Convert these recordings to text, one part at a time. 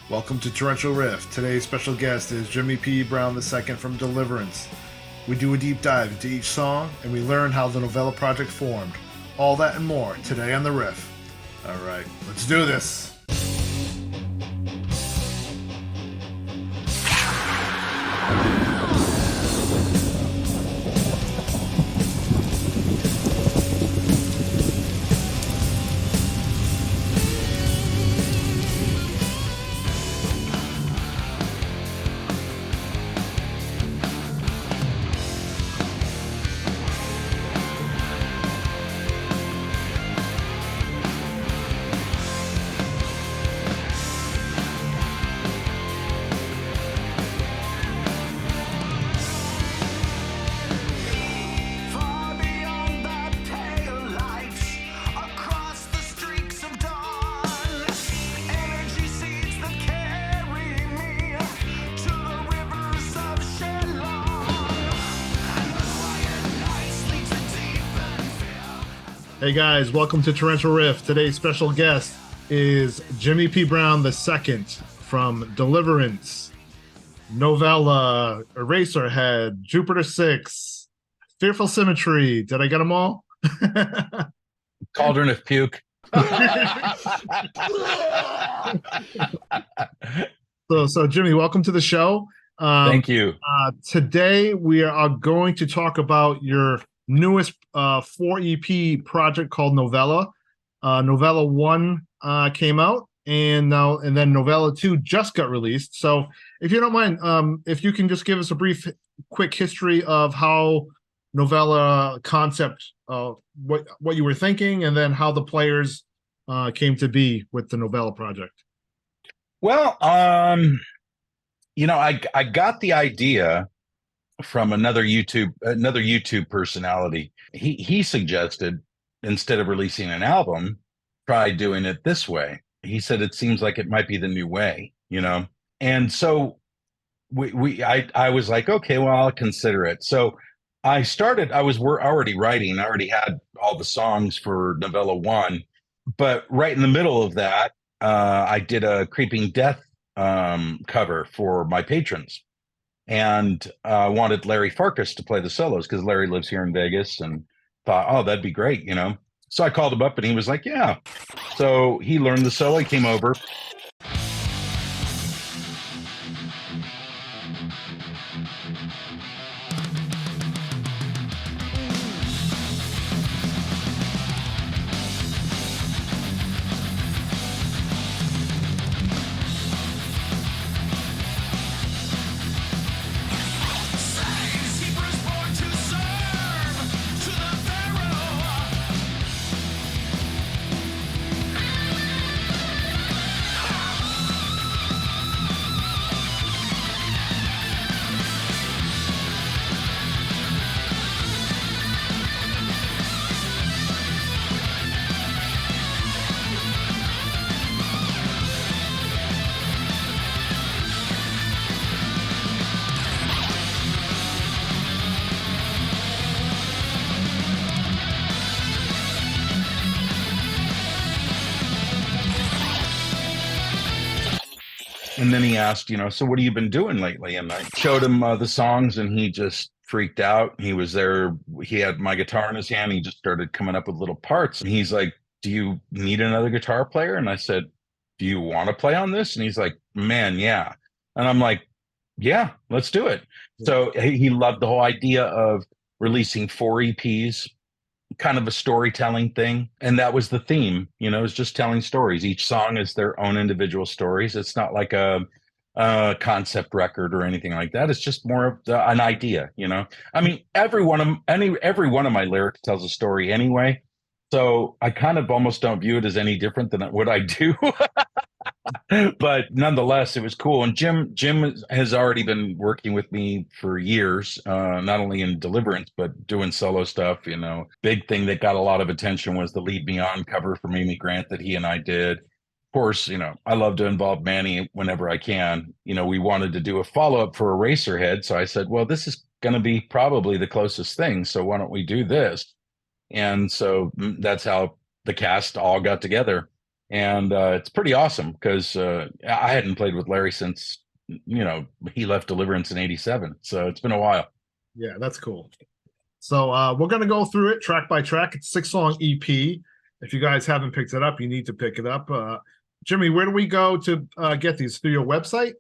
Welcome to Torrential Rift. Today's special guest is Jimmy P. Brown II from Deliverance. We do a deep dive into each song, and we learn how the Novella project formed. All that and more today on the Riff. All right, let's do this. Hey guys, welcome to Torrential Rift. Today's special guest is Jimmy P. Brown II from Deliverance, Novella, Eraserhead, Jupiter 6, Fearful Symmetry. Did I get them all? Cauldron of Puke. So Jimmy, welcome to the show. Thank you. Today we are going to talk about your newest 4 EP project called Novella. Novella 1 came out, and then Novella 2 just got released. So if you don't mind, if you can just give us a quick history of how Novella concept, what you were thinking, and then how the players came to be with the Novella project. Well, I got the idea from another YouTube personality. He suggested, instead of releasing an album, try doing it this way. He said it seems like it might be the new way, And so I was like, okay, well, I'll consider it. So we're already writing. I already had all the songs for Novella 1, but right in the middle of that, I did a Creeping Death cover for my patrons. And wanted Larry Farkas to play the solos because Larry lives here in Vegas, and thought, oh, that'd be great, So I called him up and he was like, yeah. So he learned the solo, he came over. And then he asked, so what have you been doing lately? And I showed him the songs, and he just freaked out. He was there. He had my guitar in his hand. He just started coming up with little parts. And he's like, do you need another guitar player? And I said, do you want to play on this? And he's like, man, yeah. And I'm like, yeah, let's do it. So he loved the whole idea of releasing 4 EPs, kind of a storytelling thing. And that was the theme, it's just telling stories. Each song is their own individual stories. It's not like a concept record or anything like that. It's just more of an idea, I mean, every one of my lyrics tells a story anyway. So I kind of almost don't view it as any different than what I do. But nonetheless, it was cool. And Jim has already been working with me for years, not only in Deliverance, but doing solo stuff. Big thing that got a lot of attention was the Lead Me On cover from Amy Grant that he and I did. Of course, I love to involve Manny whenever I can. We wanted to do a follow-up for Eraserhead. So I said, well, this is going to be probably the closest thing. So why don't we do this? And so that's how the cast all got together. And it's pretty awesome because I hadn't played with Larry since he left Deliverance in '87, so it's been a while. Yeah, that's cool. So we're gonna go through it track by track. It's a 6-song EP. If you guys haven't picked it up, you need to pick it up. Jimmy, where do we go to get these? Through your website?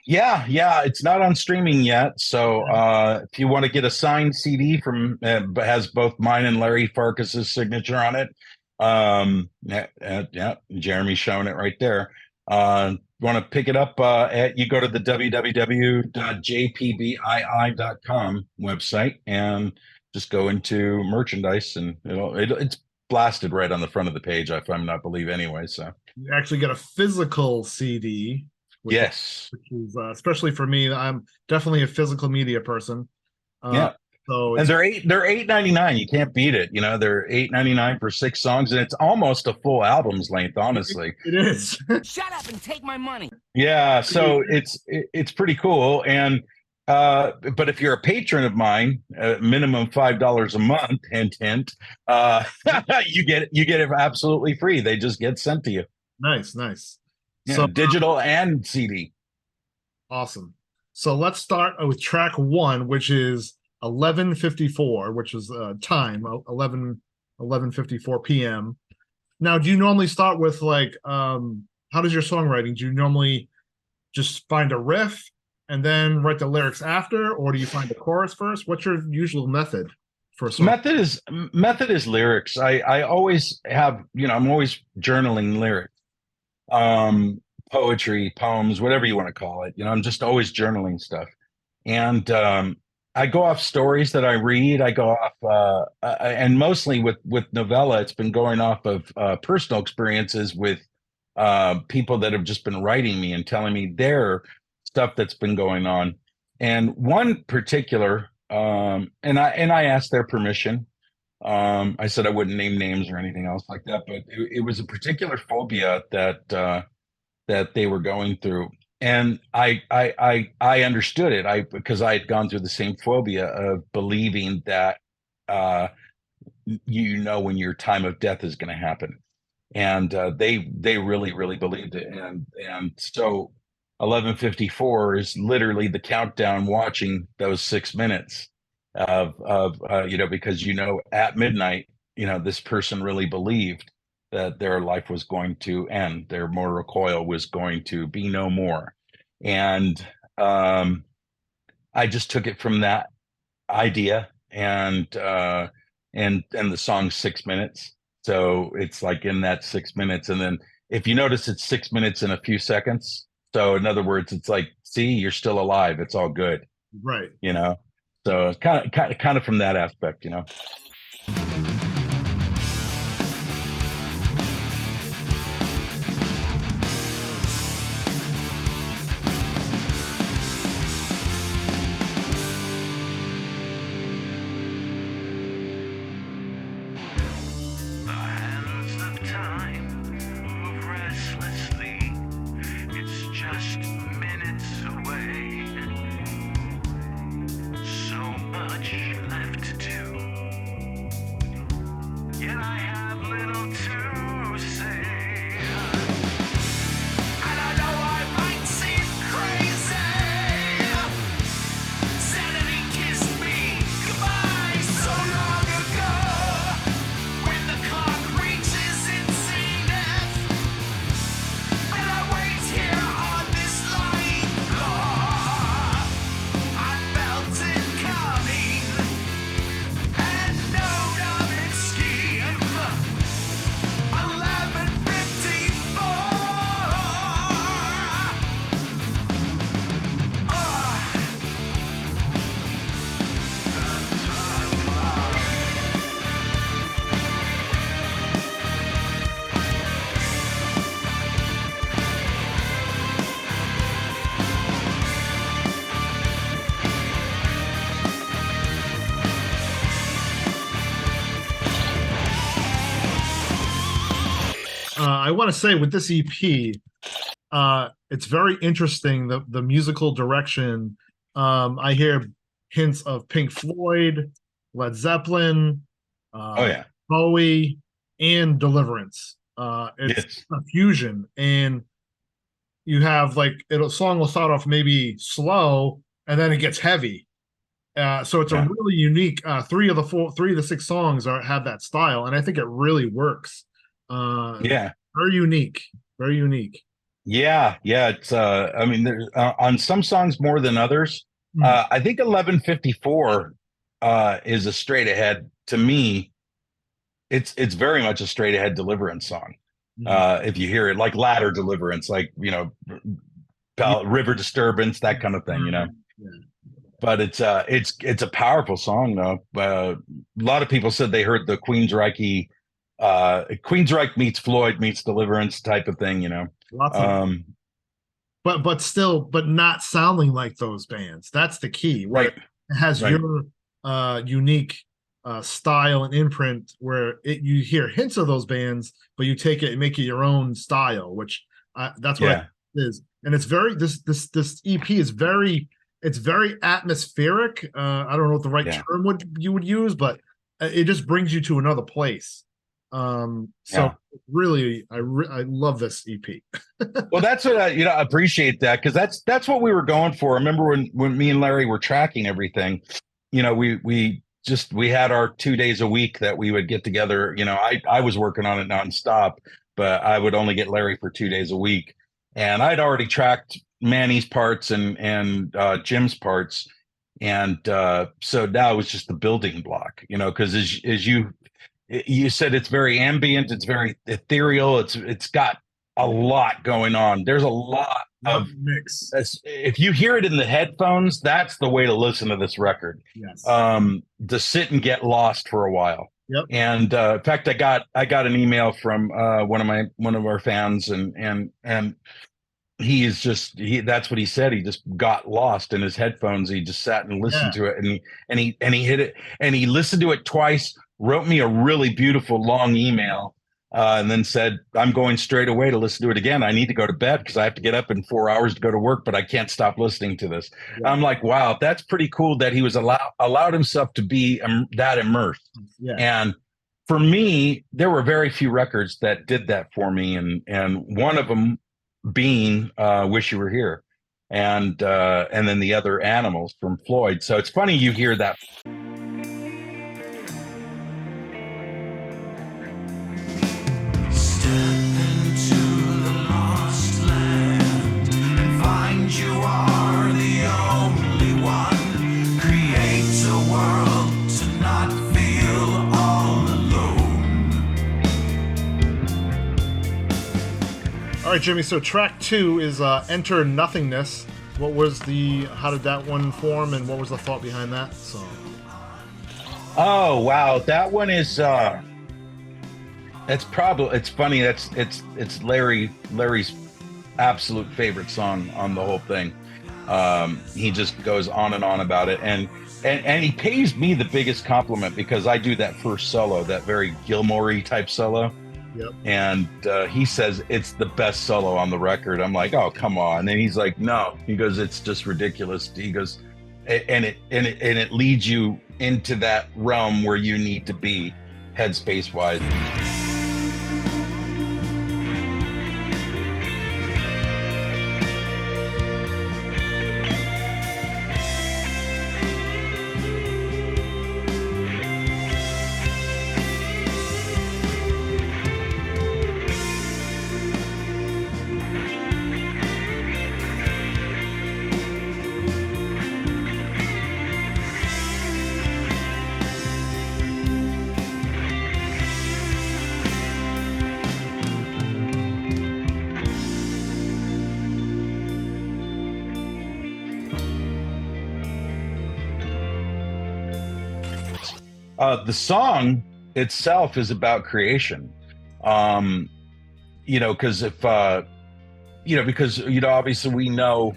Yeah, it's not on streaming yet. So if you want to get a signed CD from, has both mine and Larry Farkas's signature on it. Yeah, Jeremy's showing it right there. Want to pick it up you go to the www.jpbii.com website and just go into merchandise, and it's blasted right on the front of the page, if I'm not believe anyway. So You actually get a physical CD, yes. which is especially for me. I'm definitely a physical media person. Yeah. So And they're $8.99. You can't beat it. They're $8.99 for 6 songs, and it's almost a full album's length, honestly. it is. Shut up and take my money. Yeah, so it's pretty cool. And but if you're a patron of mine, minimum $5 a month, hint hint, you get it absolutely free. They just get sent to you. Nice. Yeah, So digital and CD. awesome. So let's start with track 1, which is 11:54, which is time 11:54 p.m. Now, do you normally start with like how does your songwriting? Do you normally just find a riff and then write the lyrics after, or do you find the chorus first? What's your usual method for a song? Method is lyrics. I always have, I'm always journaling lyrics. Poetry, poems, whatever you want to call it. I'm just always journaling stuff. And I go off stories that I read. I go off, and mostly with Novella, it's been going off of personal experiences with people that have just been writing me and telling me their stuff that's been going on. And one particular, and I asked their permission. I said I wouldn't name names or anything else like that, but it was a particular phobia that they were going through. And I understood it because I had gone through the same phobia of believing that when your time of death is going to happen, and they really believed it, and so 11:54 is literally the countdown, watching those 6 minutes of because at midnight this person really believed that their life was going to end, their mortal coil was going to be no more. And I just took it from that idea, and the song's 6 minutes. So it's like in that 6 minutes. And then if you notice, it's 6 minutes and a few seconds. So in other words, it's like, see, you're still alive. It's all good. Right. So kind of from that aspect, I want to say with this EP, it's very interesting, the musical direction. I hear hints of Pink Floyd, Led Zeppelin, oh yeah, Bowie, and Deliverance. It's Yes. a fusion, and you have like a song will start off maybe slow, and then it gets heavy. So it's a Yeah. really unique. Three of the six songs have that style, and I think it really works. Yeah. Very unique, very unique. Yeah. Yeah. It's I mean, there's on some songs more than others. Mm. I think 1154 is a straight ahead to me. It's very much a straight ahead deliverance song. Mm. If you hear it like ladder deliverance, like, Yeah. river disturbance, that kind of thing, Yeah. but it's a powerful song though. A lot of people said they heard the Queensryche meets Floyd meets Deliverance type of thing, Lots of, um but still, but not sounding like those bands. That's the key. Where right, it has right, your unique style and imprint, where you hear hints of those bands, but you take it and make it your own style. Which that's what yeah, it is, and it's very this EP is it's very atmospheric. I don't know what the right yeah, term you would use, but it just brings you to another place. So yeah. really, I love this EP. Well, that's what I appreciate that, because that's what we were going for. I remember when me and Larry were tracking everything, we had our 2 days a week that we would get together. I was working on it nonstop, but I would only get Larry for 2 days a week, and I'd already tracked Manny's parts and Jim's parts, and so now it was just the building block, because as you said, it's very ambient, it's very ethereal, it's got a lot going on. There's a lot Yep, of mix. if you hear it in the headphones, that's the way to listen to this record. Yes. To sit and get lost for a while. Yep. And in fact, I got an email from one of our fans, and that's what he said. He just got lost in his headphones. He just sat and listened to it, and he hit it, and he listened to it twice, wrote me a really beautiful long email, and then said, I'm going straight away to listen to it again. I need to go to bed because I have to get up in 4 hours to go to work, but I can't stop listening to this. Yeah. I'm like, wow, that's pretty cool that he was allowed himself to be that immersed. Yeah. And for me, there were very few records that did that for me, and one of them being Wish You Were Here, and then the other Animals from Floyd. So it's funny you hear that. All right, Jimmy. So track 2 is Enter Nothingness. How did that one form, and what was the thought behind that song? Oh wow, that one is it's funny, it's Larry's absolute favorite song on the whole thing. He just goes on and on about it, and he pays me the biggest compliment because I do that first solo, that very Gilmore-y type solo. Yep. And he says it's the best solo on the record. I'm like, oh come on. And he's like, no. He goes, it's just ridiculous. He goes, and it leads you into that realm where you need to be, headspace wise. The song itself is about creation, because obviously we know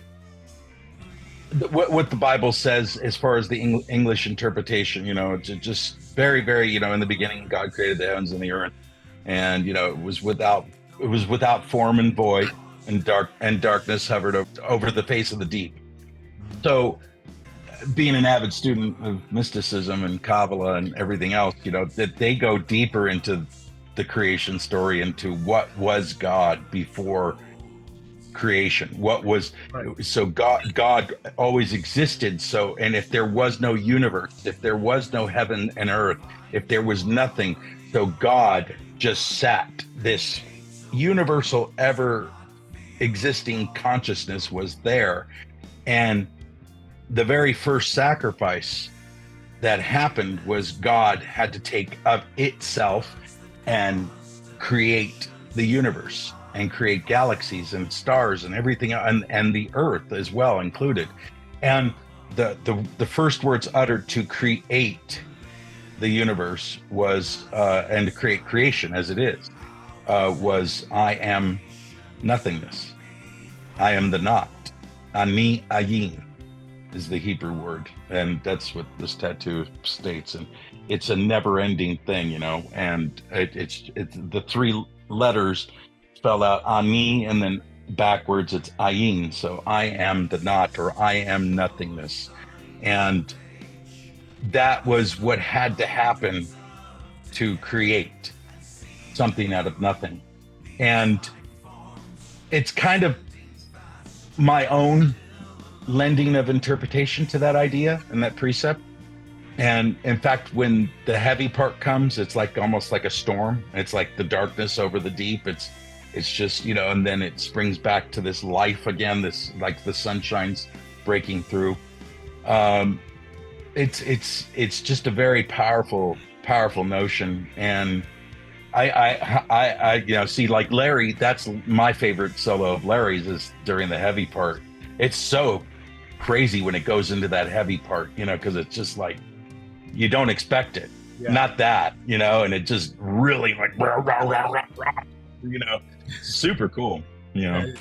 what the Bible says as far as the English interpretation. It's just very, very, in the beginning God created the heavens and the earth, and it was without form and void, and darkness hovered over the face of the deep. So, being an avid student of mysticism and Kabbalah and everything else, that they go deeper into the creation story into what was God before creation. What was Right. so God always existed. So, and if there was no universe, if there was no heaven and earth, if there was nothing, so God just sat. This universal, ever existing consciousness was there, and the very first sacrifice that happened was God had to take of itself and create the universe and create galaxies and stars and everything, and the earth as well included. And the first words uttered to create the universe was and to create creation as it is was, I am nothingness. I am the not. Ani ayin is the Hebrew word, and that's what this tattoo states. And it's a never-ending thing, you know. And it's the three letters spell out Ani, and then backwards it's Ayin. So I am the not, or I am nothingness. And that was what had to happen to create something out of nothing. And it's kind of my own lending of interpretation to that idea and that precept. And in fact, when the heavy part comes, it's like almost like a storm. It's like the darkness over the deep. It's just, you know, and then it springs back to this life again, this like the sunshine's breaking through. It's just a very powerful notion. And I you know, see, like Larry, that's my favorite solo of Larry's is during the heavy part. It's so crazy when it goes into that heavy part, you know, because it's just like you don't expect it. Yeah. Not that, you know, and it just really like rah, rah, rah, rah, rah, you know, super cool, you know.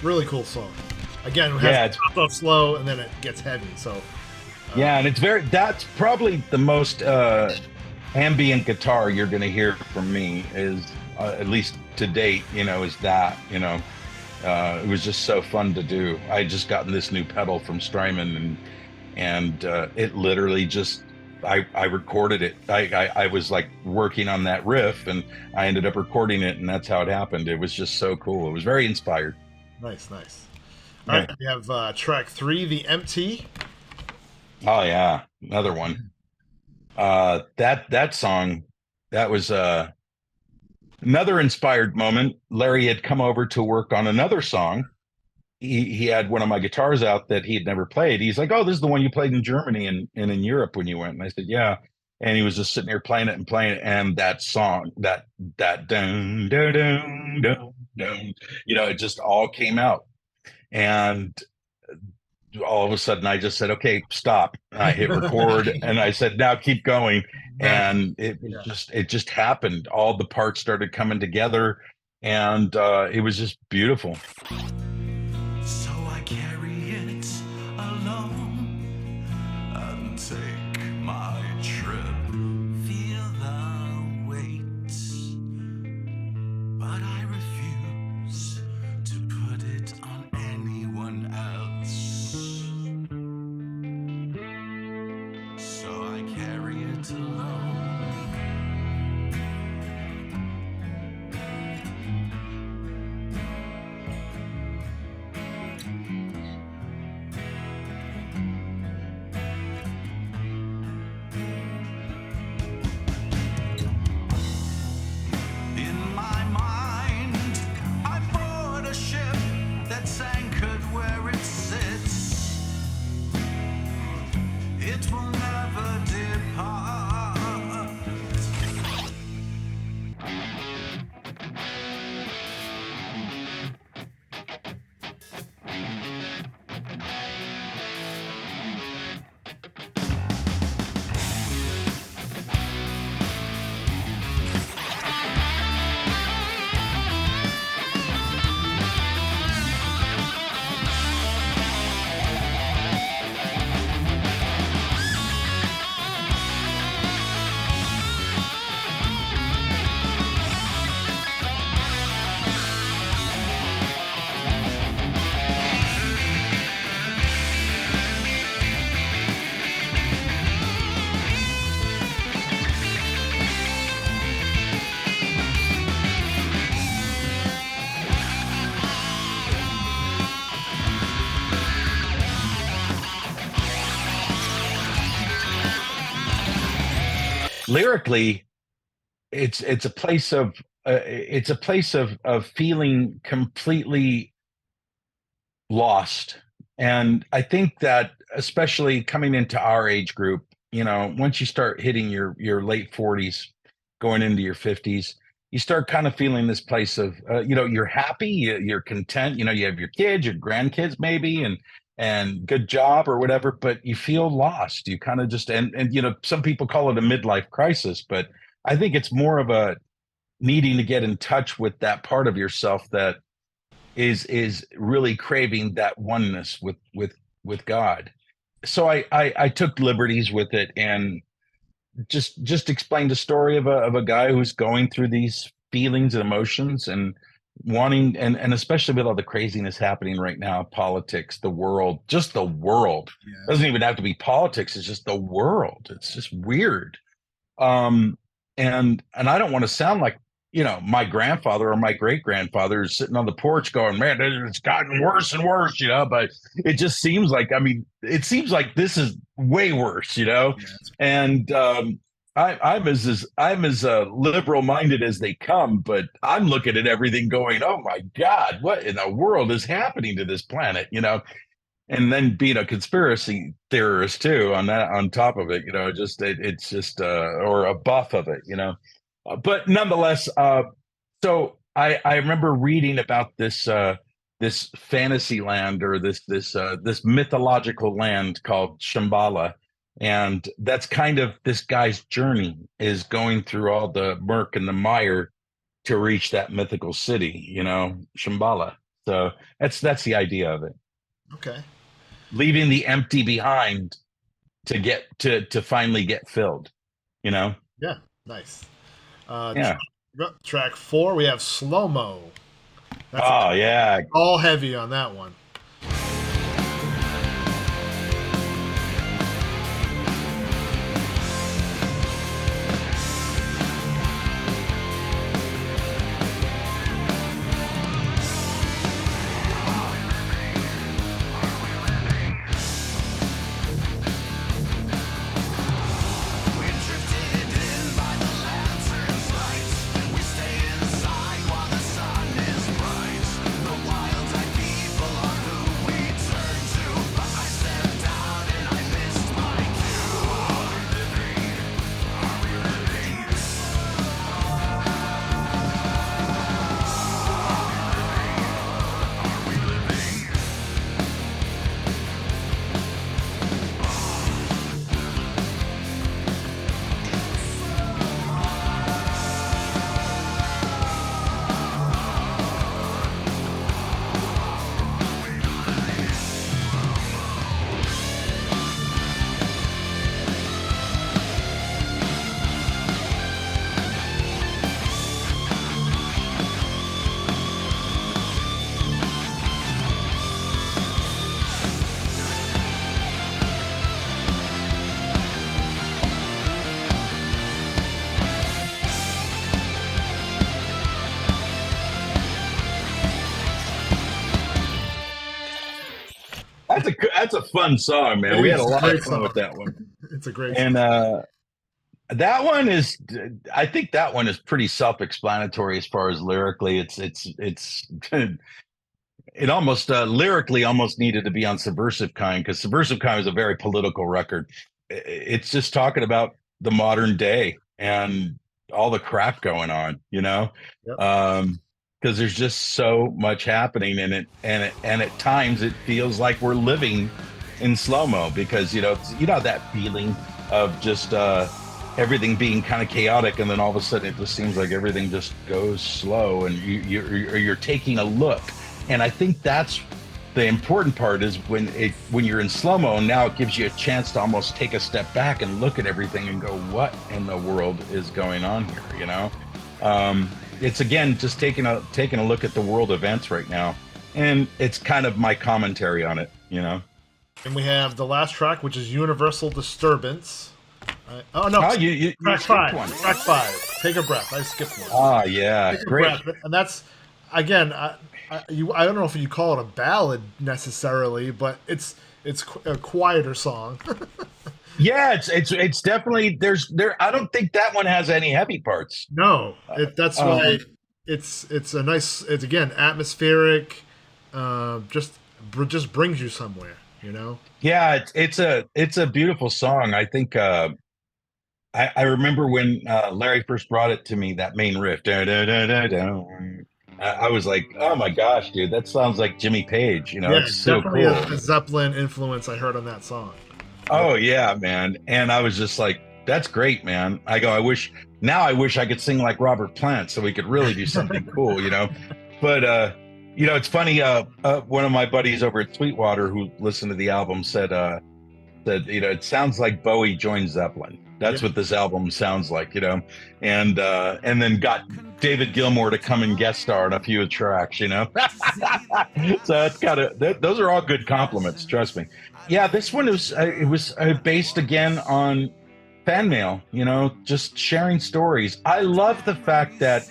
Really cool song. Again, it has Yeah, it starts off slow and then it gets heavy. So yeah, and that's probably the most ambient guitar you're going to hear from me is at least to date, you know, is that, you know, it was just so fun to do. I just gotten this new pedal from Strymon, and it literally just, I recorded it. I was like working on that riff, and I ended up recording it, and that's how it happened. It was just so cool. It was very inspired. nice. All right, we have track 3, The Empty. Oh yeah, another one. That song, that was another inspired moment. Larry had come over to work on another song. He had one of my guitars out that he had never played. He's like, "Oh, this is the one you played in Germany and in Europe when you went." And I said, "Yeah." And he was just sitting there playing it, and that song, that dun dun dun dun dun, you know, it just all came out. And all of a sudden I just said, "Okay, stop." I hit record and I said, "Now keep going." And it just happened. All the parts started coming together, and it was just beautiful. So I carry it alone and take my trip. Feel the weight, but I refuse to put it on anyone else. So I carry it alone. lyrically, it's a place of feeling completely lost. And I think that especially coming into our age group, once you start hitting your late 40s, going into your 50s, you start kind of feeling this place of you're happy, you're content, you have your kids, your grandkids maybe, and good job or whatever, but you feel lost. You kind of just and some people call it a midlife crisis, but I think it's more of a needing to get in touch with that part of yourself that is really craving that oneness with God. So I took liberties with it and just explained a story of a guy who's going through these feelings and emotions and wanting and especially with all the craziness happening right now, politics, the world, just the world. Yeah. Doesn't even have to be politics, it's just the world. It's just weird. And I don't want to sound like my grandfather or my great grandfather is sitting on the porch going, man, it's gotten worse and worse, but it just seems like, it seems like this is way worse, and I'm as liberal minded as they come, but I'm looking at everything going, oh my God, what in the world is happening to this planet, and then being a conspiracy theorist too on top of it, it's just or a buff of it, but nonetheless, so I remember reading about this this fantasy land or this mythological land called Shambhala, and that's kind of this guy's journey is going through all the murk and the mire to reach that mythical city, Shambhala. So that's the idea of it. Okay. Leaving the empty behind to get to finally get filled, Yeah, nice. Yeah. Track 4, we have Slow Mo. Yeah. All heavy on that one. That's a fun song, man. We had a lot of fun with that one. It's a great song. And that one is, I think that one is pretty self-explanatory as far as lyrically. It's it almost lyrically almost needed to be on Subversive Kind, because Subversive Kind is a very political record. It's just talking about the modern day and all the crap going on, Yep. Because there's just so much happening in it, and at times it feels like we're living in slow-mo, because that feeling of just everything being kind of chaotic, and then all of a sudden it just seems like everything just goes slow, and you're taking a look. And I think that's the important part, is when you're in slow-mo, and now it gives you a chance to almost take a step back and look at everything and go, what in the world is going on here? It's again just taking a look at the world events right now, and it's kind of my commentary on it. And we have the last track, which is Universal Disturbance. Oh no! You track 5. Track 5. Take a breath. I skipped one. Oh yeah, great. Breath. And that's again. I don't know if you call it a ballad necessarily, but it's a quieter song. Yeah, it's definitely there. I don't think that one has any heavy parts. No, that's why Um, it's a nice. It's again atmospheric. Just brings you somewhere. You know. yeah, it's a beautiful song. I think I remember when Larry first brought it to me, that main riff. Da, da, da, da, da. I was like, oh my gosh, dude, that sounds like Jimmy Page. You know, Yeah, it's so definitely cool. a Zeppelin influence I heard on that song. Yep. Oh yeah, man. And I was just like, that's great, man. I wish I could sing like Robert Plant so we could really do something cool, you know. But it's funny, one of my buddies over at Sweetwater who listened to the album said, it sounds like Bowie joined Zeppelin. Yeah. That's what this album sounds like, and then got David Gilmour to come and guest star on a few tracks, So that's those are all good compliments, trust me. Yeah, this one was based again on fan mail, just sharing stories. I love the fact that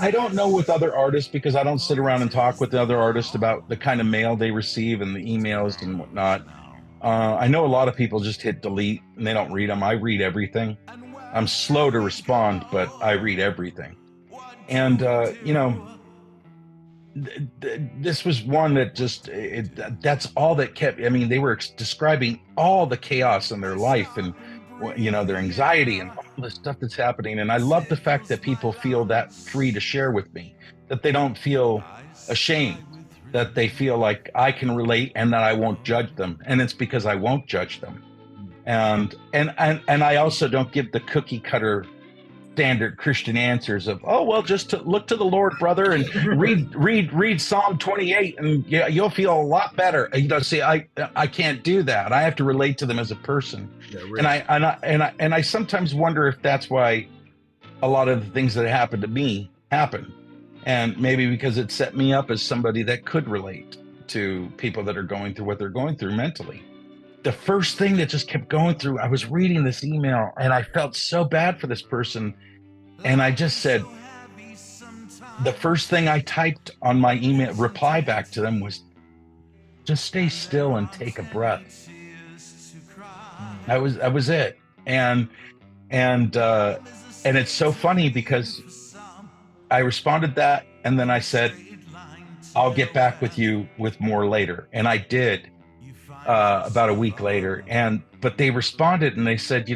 I don't know with other artists because I don't sit around and talk with the other artists about the kind of mail they receive and the emails and whatnot. I know a lot of people just hit delete and they don't read them. I read everything. I'm slow to respond, but I read everything. And, this was one that that's all that kept, I mean, they were describing all the chaos in their life and, their anxiety and all the stuff that's happening. And I love the fact that people feel that free to share with me, that they don't feel ashamed, that they feel like I can relate and that I won't judge them. And it's because I won't judge them. And I also don't give the cookie cutter standard Christian answers of, oh, well, just to look to the Lord, brother, and read Psalm 28 and you'll feel a lot better. See, I can't do that. I have to relate to them as a person. Yeah, really. And I sometimes wonder if that's why a lot of the things that happen to me happen. And maybe because it set me up as somebody that could relate to people that are going through what they're going through mentally. The first thing that just kept going through, I was reading this email and I felt so bad for this person. And I just said, the first thing I typed on my email reply back to them was, just stay still and take a breath. That was it. And it's so funny because I responded that. And then I said, I'll get back with you with more later. And I did. About a week later, but they responded and they said,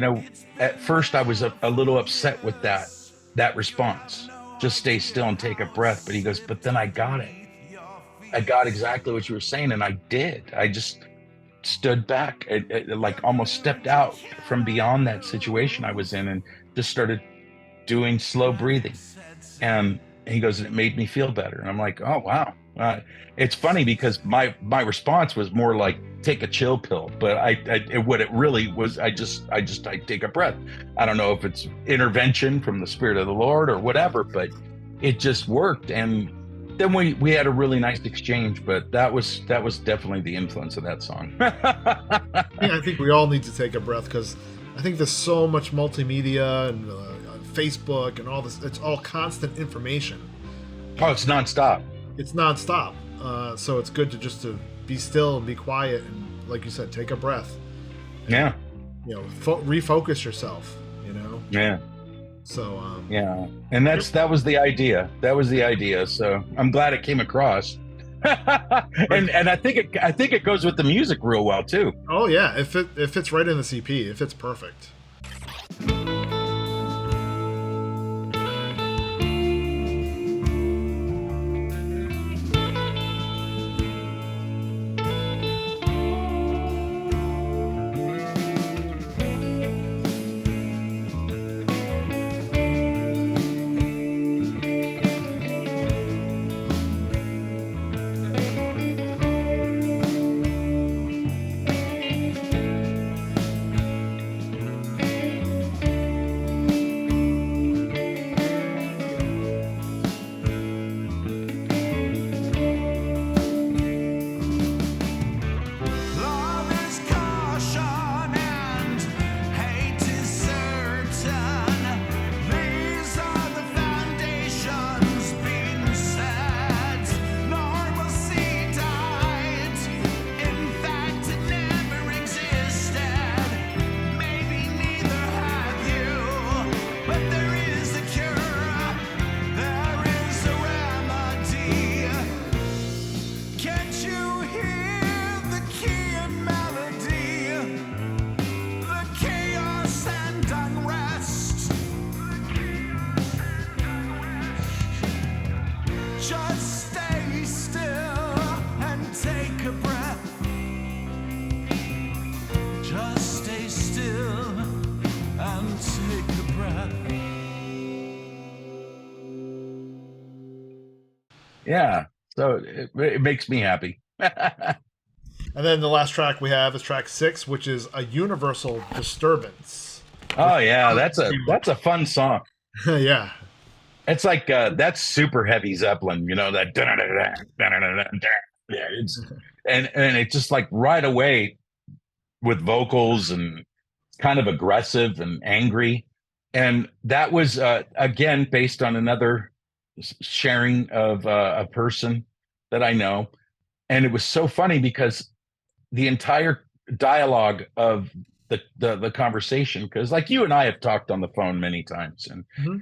at first I was a little upset with that response, just stay still and take a breath. But he goes, but then I got it. I got exactly what you were saying, and I did. I just stood back, like almost stepped out from beyond that situation I was in, and just started doing slow breathing. And he goes, it made me feel better. And I'm like, oh wow. It's funny because my response was more like take a chill pill, but what it really was, I take a breath. I don't know if it's intervention from the Spirit of the Lord or whatever, but it just worked. And then we had a really nice exchange, but that was definitely the influence of that song. Yeah, I think we all need to take a breath because I think there's so much multimedia and Facebook and all this. It's all constant information. Oh, it's nonstop. It's nonstop. So it's good to be still and be quiet and, like you said, take a breath. And, yeah. Refocus yourself. Yeah. So. Yeah, and that was the idea. That was the idea. So I'm glad it came across. and I think it goes with the music real well too. Oh yeah, it fits right in the CP. It fits perfect. Yeah. So it makes me happy. And then the last track we have is track 6, which is A Universal Disturbance. Oh yeah, that's a fun song. Yeah. It's like that's super heavy Zeppelin, you know, that yeah, it's and it's just like right away with vocals and kind of aggressive and angry. And that was again based on another sharing of a person that I know. And it was so funny because the entire dialogue of the conversation, because like you and I have talked on the phone many times, and Mhm.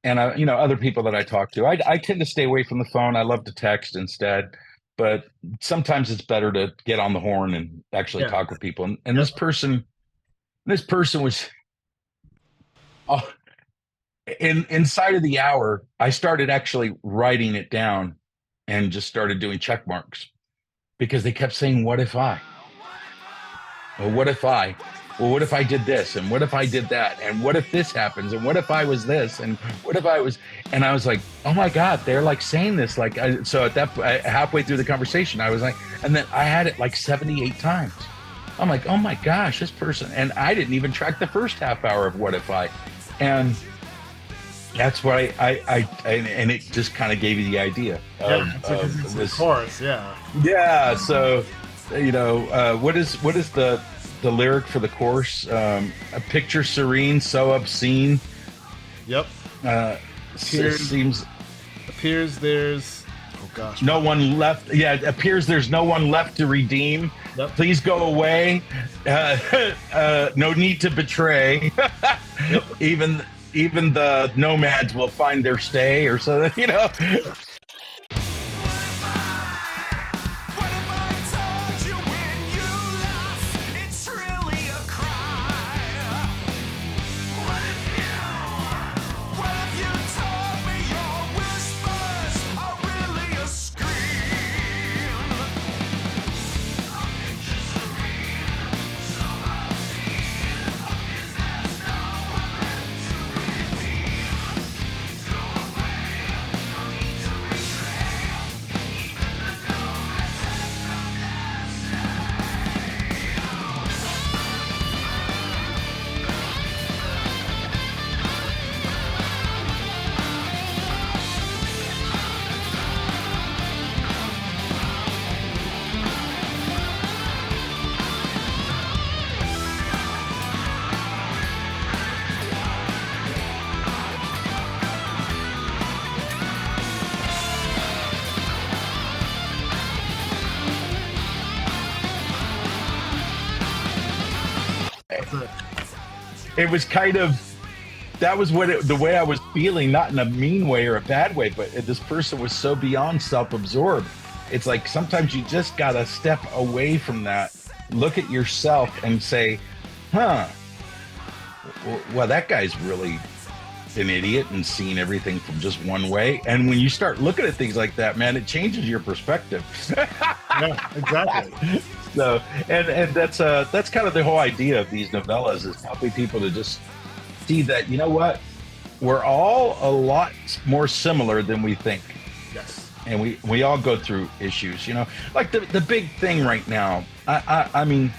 and you know, other people that I talk to, I tend to stay away from the phone. I love to text instead, but sometimes it's better to get on the horn and actually Yeah. talk with people. And Yep. this person was oh, inside of the hour. I started actually writing it down and just started doing check marks because they kept saying, "What if I? Well, what if I? Well, what if I did this? And what if I did that? And what if this happens? And what if I was this? And what if I was?" And I was like, "Oh my God, they're like saying this." Like, so at that halfway through the conversation, I was like, and then I had it like 78 times. I'm like, "Oh my gosh, this person!" And I didn't even track the first half hour of "What if I?" And that's why and it just kind of gave you the idea It's this chorus, yeah. yeah. So, you know, what is the lyric for the chorus? A picture serene, so obscene. Yep. Seems Appears there's no one left. Yeah, it appears there's no one left to redeem. Yep. Please go away. No need to betray. Yep. Even the nomads will find their stay, or so, you know. It was kind of, that was the way I was feeling, not in a mean way or a bad way, but this person was so beyond self-absorbed. It's like sometimes you just gotta step away from that, look at yourself and say, well, that guy's really an idiot and seeing everything from just one way. And when you start looking at things like that, man, it changes your perspective. Yeah, exactly. So, and that's kind of the whole idea of these novellas, is helping people to just see that, you know what, we're all a lot more similar than we think. Yes. And we all go through issues, you know, like the big thing right now. I mean,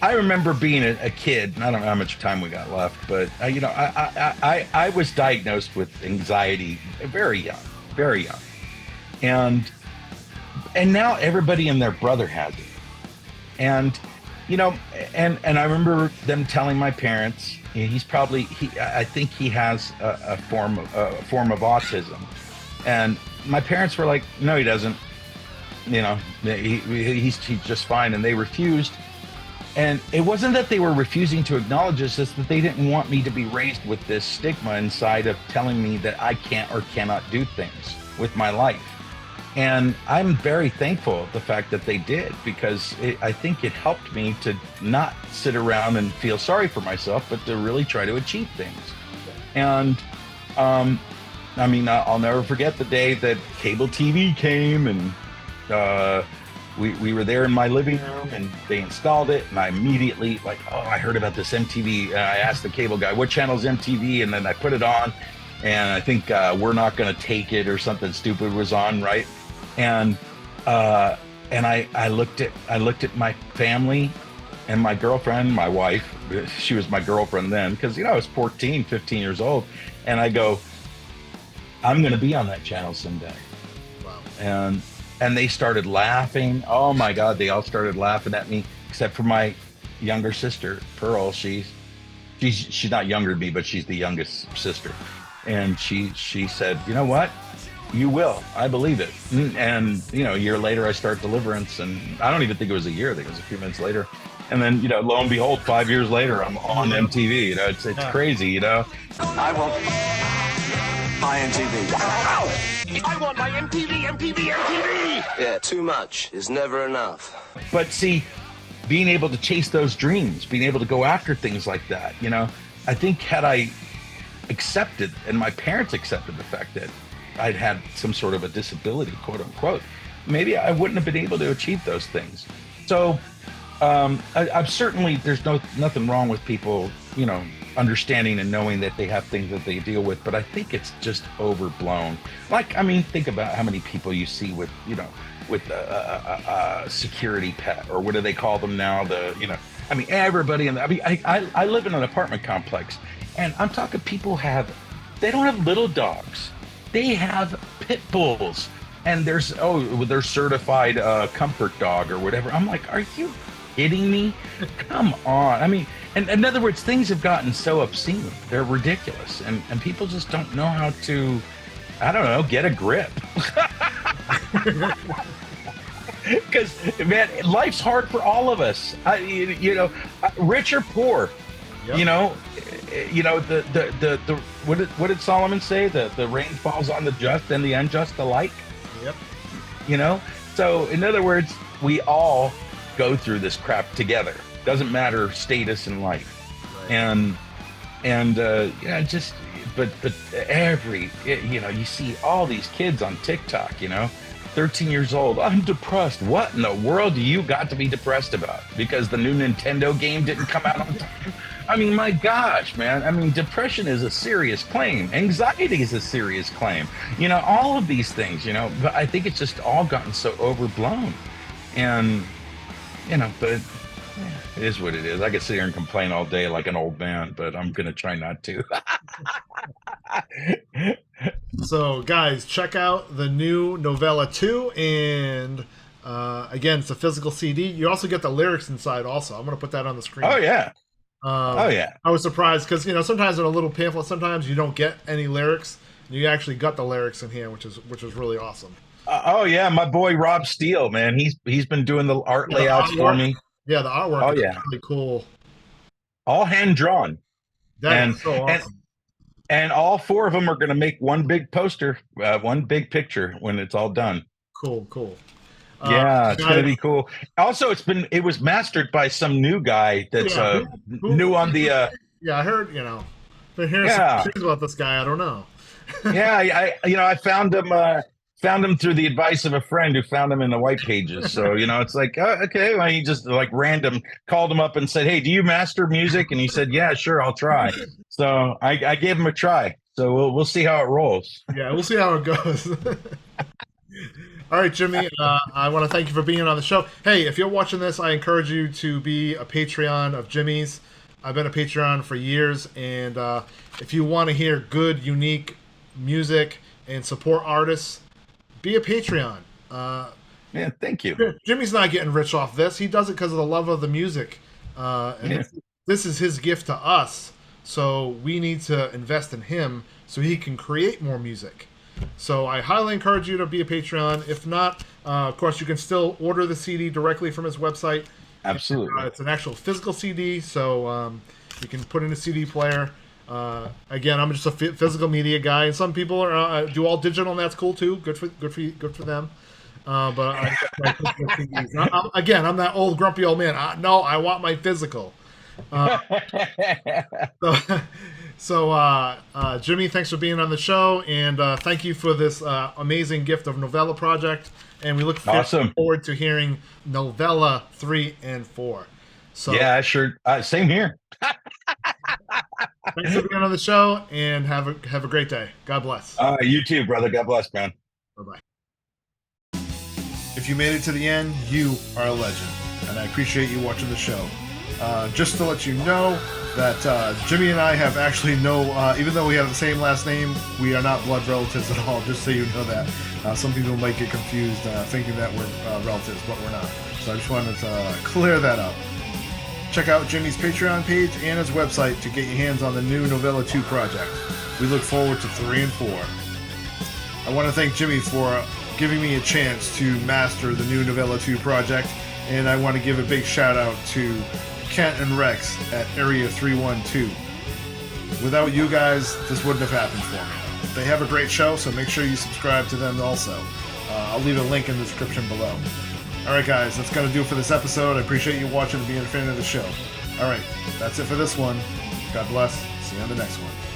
I remember being a kid, and I don't know how much time we got left, but you know, I was diagnosed with anxiety very young, and now everybody and their brother has it. And, you know, and I remember them telling my parents, I think he has a form of autism. And my parents were like, no, he doesn't. You know, he's just fine. And they refused. And it wasn't that they were refusing to acknowledge this, it's that they didn't want me to be raised with this stigma inside of telling me that I can't or cannot do things with my life. And I'm very thankful the fact that they did, because I think it helped me to not sit around and feel sorry for myself, but to really try to achieve things. And I mean, I'll never forget the day that cable TV came, and we were there in my living room, and they installed it, and I immediately, like, oh, I heard about this MTV. I asked the cable guy, what channel is MTV? And then I put it on, and I think We're Not Gonna Take It or something stupid was on, right? And I looked at my family and my girlfriend, my wife. She was my girlfriend then, because I was 14, 15 years old, and I go, I'm going to be on that channel someday. Wow. And they started laughing. Oh my God, they all started laughing at me, except for my younger sister, Pearl. She's not younger than me, but she's the youngest sister. And she said, you know what? You will. I believe it. And a year later, I start Deliverance, and I don't even think it was a year. I think it was a few months later. And then, lo and behold, 5 years later, I'm on MTV. It's crazy. I want my MTV. I want my MTV. Yeah, too much is never enough. But see, being able to chase those dreams, being able to go after things like that, I think had I accepted, and my parents accepted the fact that I'd had some sort of a disability, quote unquote, maybe I wouldn't have been able to achieve those things. So I've certainly, there's nothing wrong with people, understanding and knowing that they have things that they deal with, but I think it's just overblown. Think about how many people you see with a security pet, or what do they call them now? Everybody I live in an apartment complex, and I'm talking people they don't have little dogs. They have pit bulls, and they're certified comfort dog or whatever. I'm like, are you kidding me? Come on. In other words, things have gotten so obscene. They're ridiculous. And people just don't know how to, I don't know, get a grip. Because, man, life's hard for all of us. Rich or poor. Yep. What did Solomon say? The rain falls on the just and the unjust alike. Yep. So in other words, we all go through this crap together. Doesn't matter status in life. Right. You see all these kids on TikTok, 13 years old. I'm depressed. What in the world do you got to be depressed about? Because the new Nintendo game didn't come out on time? My gosh, man. Depression is a serious claim. Anxiety is a serious claim. All of these things, but I think it's just all gotten so overblown. And, but it is what it is. I could sit here and complain all day like an old man, but I'm going to try not to. So, guys, check out the new Novella 2, and again, it's a physical CD. You also get the lyrics inside also. I'm going to put that on the screen. Oh, yeah. I was surprised because, sometimes in a little pamphlet, sometimes you don't get any lyrics. You actually got the lyrics in here, which is really awesome. Oh, yeah. My boy Rob Steele, man. He's been doing the art layouts for me. Yeah, the artwork is really cool. All hand-drawn. That's so awesome. And all four of them are going to make one big poster, one big picture when it's all done. Cool. Yeah, it's going to be cool. Also, it was mastered by some new guy that's new on the. Yeah, I heard. Been hearing some things about this guy. I don't know. Yeah, I found him through the advice of a friend who found him in the white pages. So it's like, okay, well, he just random called him up and said, "Hey, do you master music?" And he said, "Yeah, sure, I'll try." So I gave him a try. So we'll see how it rolls. Yeah, we'll see how it goes. All right, Jimmy, I want to thank you for being on the show. Hey, if you're watching this, I encourage you to be a Patreon of Jimmy's. I've been a Patreon for years, and if you want to hear good, unique music and support artists, be a Patreon. Yeah, thank you. Jimmy's not getting rich off this. He does it because of the love of the music. This is his gift to us, so we need to invest in him so he can create more music. So I highly encourage you to be a Patreon. If not, of course, you can still order the CD directly from his website. Absolutely. It's an actual physical CD, so you can put in a CD player. Again, I'm just a physical media guy, and some people are do all digital, and that's cool too. Good for them. But I again, I'm that old grumpy old man. I want my physical. So, Jimmy, thanks for being on the show, and thank you for this amazing gift of Novella project. And we look forward to hearing Novella 3 and 4. So, yeah, sure. Same here. Thanks for being on the show, and have a great day. God bless. You too, brother. God bless, man. Bye-bye. If you made it to the end, you are a legend, and I appreciate you watching the show. Just to let you know that Jimmy and I have actually even though we have the same last name, we are not blood relatives at all, just so you know that. Some people might get confused thinking that we're relatives, but we're not. So I just wanted to clear that up. Check out Jimmy's Patreon page and his website to get your hands on the new Novella 2 project. We look forward to 3 and 4. I want to thank Jimmy for giving me a chance to master the new Novella 2 project, and I want to give a big shout out to Kent and Rex at Area 312. Without you guys, this wouldn't have happened for me. They have a great show, so make sure you subscribe to them also. I'll leave a link in the description below. Alright guys, that's going to do it for this episode. I appreciate you watching and being a fan of the show. Alright, that's it for this one. God bless. See you on the next one.